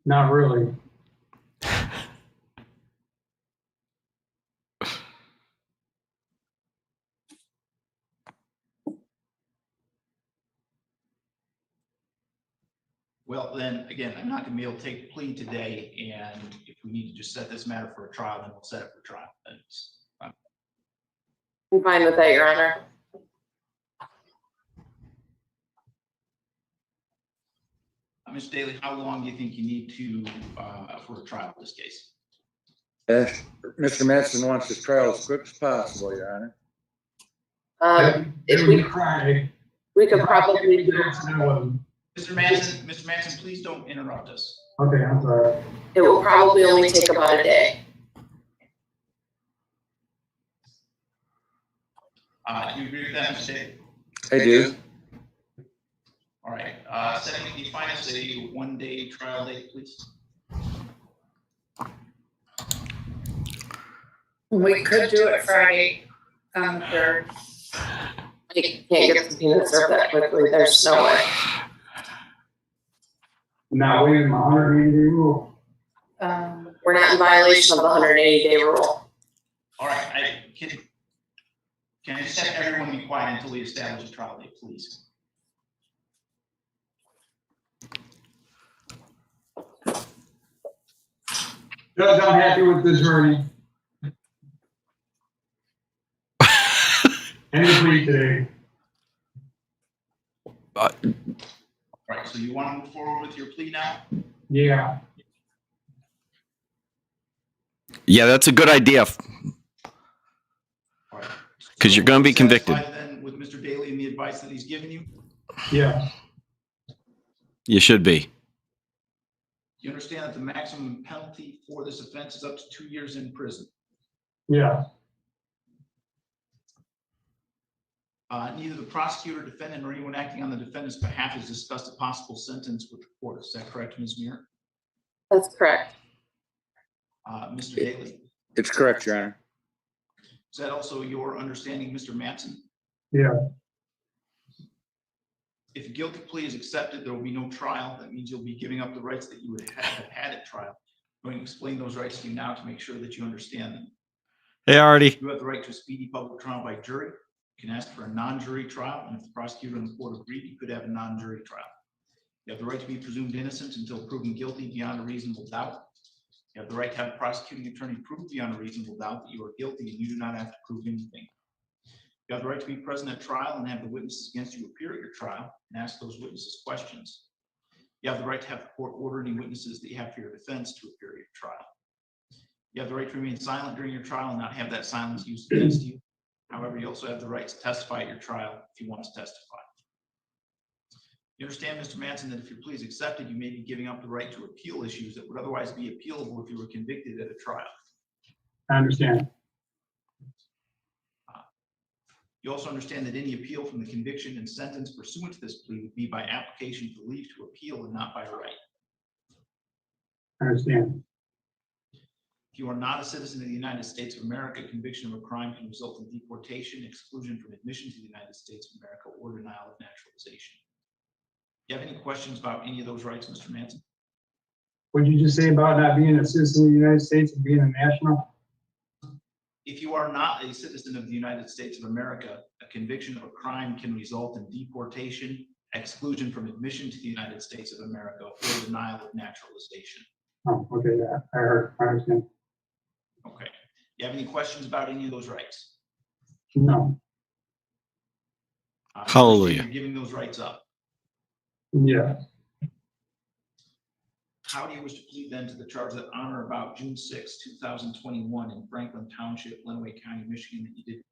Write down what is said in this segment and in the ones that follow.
Not really. Well, then, again, I'm not going to be able to take the plea today, and if we need to just set this matter for a trial, then we'll set it for trial. I'm fine with that, Your Honor. Mr. Daly, how long do you think you need to for a trial in this case? Mr. Manson wants his trial as quick as possible, Your If we could probably do Mr. Manson, please don't interrupt us. Okay, I'm sorry. it will probably only take about a day. Do you agree with that, Mr. Daly? Honor. I do. All right. Second, can you find us a one-day trial date, please? We could do it Friday on the 3rd. I can't get subpoenas served that quickly. There's no way. Not waiving my 180-day rule. We're not in violation of the 180-day rule. All right. Can I just have everyone be quiet until we establish a trial date, please? Judge, I'm happy with this journey. Any plea today. All right. So you want to move forward with your plea now? Yeah. Yeah, that's a good idea. All right. 'Cause you're gonna be convicted. Satisfied then with Mr. Daly and the advice that he's given you? Yeah. You should be. You understand that the maximum penalty for this offense is up to 2 years in prison. Yeah. Neither the prosecutor, defendant, nor anyone acting on the defendant's behalf has discussed a possible sentence with the court. Is that correct, Ms. Muir? That's correct. Mr. Daly? It's correct, Your Honor. Is that also your understanding, Mr. Manson? Yeah. If a guilty plea is accepted, there will be no trial. That means you'll be giving up the rights that you would have had at trial. I'm going to explain those rights to you now to make sure that you understand them. Hey, Artie. You have the right to a speedy public trial by jury. You can ask for a non-jury trial, and if the prosecutor and the court agree, you could have a non-jury trial. You have the right to be presumed innocent until proven guilty beyond a reasonable doubt. You have the right to have a prosecuting attorney prove beyond a reasonable doubt that you are guilty, and you do not have to prove anything. You have the right to be present at trial and have the witnesses against you appear at your trial and ask those witnesses questions. You have the right to have the court order any witnesses that you have for your defense to appear at your trial. You have the right to remain silent during your trial and not have that silence used against you. However, you also have the right to testify at your trial if you want to testify. You understand, Mr. Manson, that if your plea is accepted, you may be giving up the right to appeal issues that would otherwise be appealable if you were convicted at a trial. I understand. You also understand that any appeal from the conviction and sentence pursuant to this plea would be by application for leave to appeal and not by right. I understand. If you are not a citizen of the United States of America, conviction of a crime can result in deportation, exclusion from admission to the United States of America, or denial of naturalization. Do you have any questions about any of those rights, Mr. Manson? What did you just say about not being a citizen of the United States and being a national? If you are not a citizen of the United States of America, a conviction of a crime can result in deportation, exclusion from admission to the United States of America, or denial of naturalization. Oh, okay, yeah, I understand. Okay. Do you have any questions about any of those rights? No. Hallelujah. You're giving those rights up. Yeah. How do you wish to plead then to the charge that on or about June 6, 2021 in Franklin Township, Lenawee County, Michigan, that you did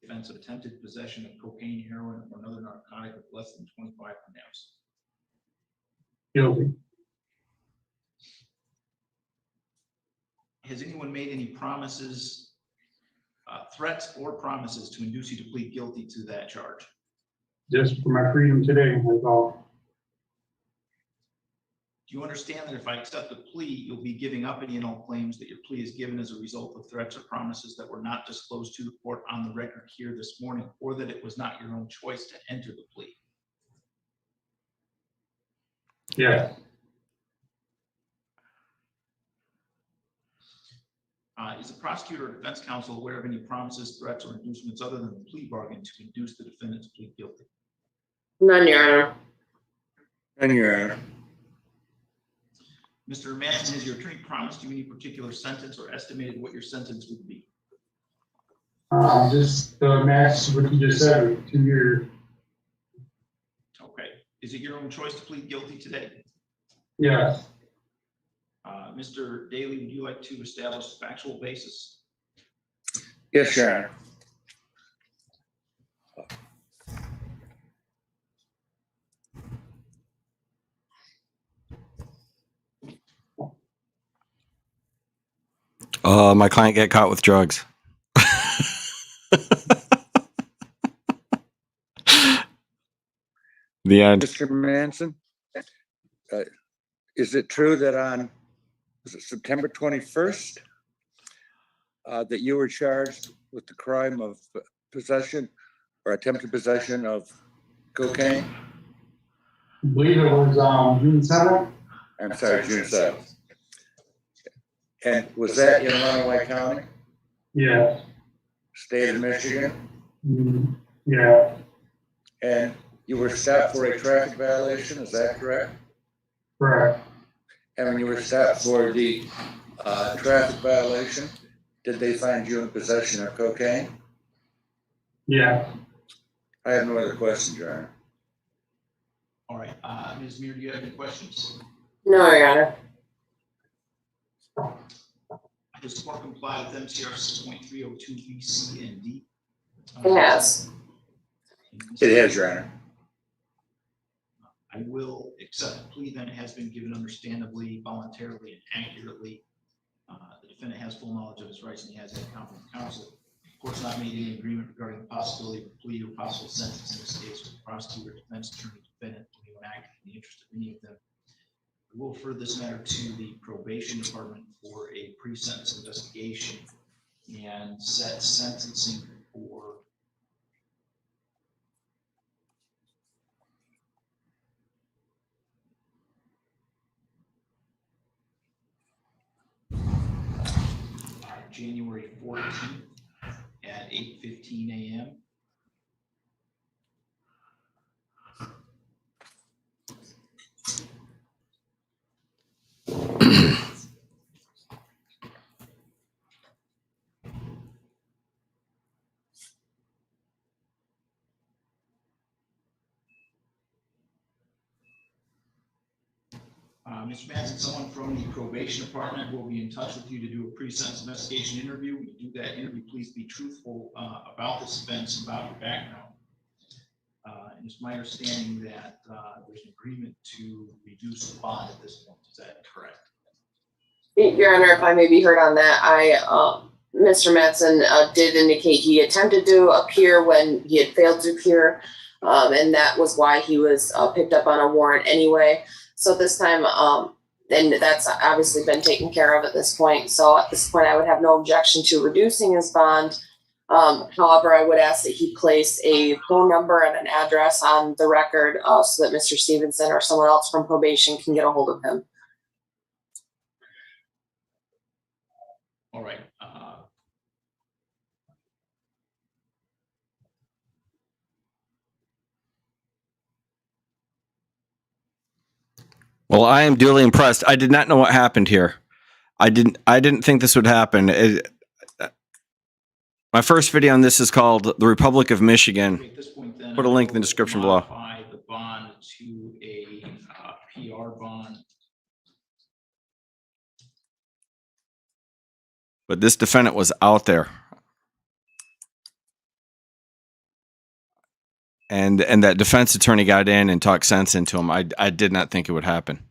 offense of attempted possession of cocaine, heroin, or another narcotic of less than 25 grams? Guilty. Has anyone made any promises, threats or promises to induce you to plead guilty to that charge? Just for my freedom today, that's all. Do you understand that if I accept the plea, you'll be giving up any and all claims that your plea is given as a result of threats or promises that were not disclosed to the court on the record here this morning, or that it was not your own choice to enter the plea? Yeah. Is the prosecutor or defense counsel aware of any promises, threats, or inducements other than the plea bargain to induce the defendant to plead guilty? None, Your Honor. And Your Honor. Mr. Manson, has your attorney promised you any particular sentence or estimated what your sentence would be? Just the max, what you just said, 2 years. Okay. Is it your own choice to plead guilty today? Yes. Mr. Daly, would you like to establish a factual basis? Yes, Your Honor. My client get caught with drugs. The end. Mr. Manson, is it true that on, was it September 21st, that you were charged with the crime of possession or attempted possession of cocaine? I believe it was June 7th. I'm sorry, June 7th. And was that in Runaway County, Yeah. state of Michigan? Yeah. And you were stopped for a traffic violation, is that correct? Correct. And when you were stopped for the traffic violation, did they find you in possession of cocaine? Yeah. I have no other questions, Your Honor. All right. Ms. Muir, do you have any questions? No, Your Honor. Does the court comply with MCR 6.302 B, C, and D? It has. It has, Your Honor. I will accept the plea then. It has been given understandably, voluntarily, and accurately. The defendant has full knowledge of his rights and he has had competent counsel. The court's not made any agreement regarding the possibility of a plea or possible sentence in this case with the prosecutor, defense attorney, defendant, to act in the interest of any of them. We will refer this matter to the probation department for a pre-sentence investigation and set sentencing for January 14th at 8:15 a.m. Mr. Manson, someone from the probation department will be in touch with you to do a pre-sentence investigation interview. When you do that interview, please be truthful about this offense, about your background. And it's my understanding that there's an agreement to reduce the bond at this point. Is that correct? Your Honor, if I may be heard on that, Mr. Manson did indicate he attempted to appear when he had failed to appear, and that was why he was picked up on a warrant anyway. So this time, and that's obviously been taken care of at this point. So at this point, I would have no objection to reducing his bond. However, I would ask that he place a phone number and an address on the record so that Mr. Stevenson or someone else from probation can get a hold of him. All right. Well, I am duly impressed. I did not know what happened here. I didn't think this would happen. My first video on this is called The Republic of Michigan. At this point, then, Put a link in the description below. modify the bond to a PR bond. But this defendant was out there. And that defense attorney got in and talked sense into him. I did not think it would happen.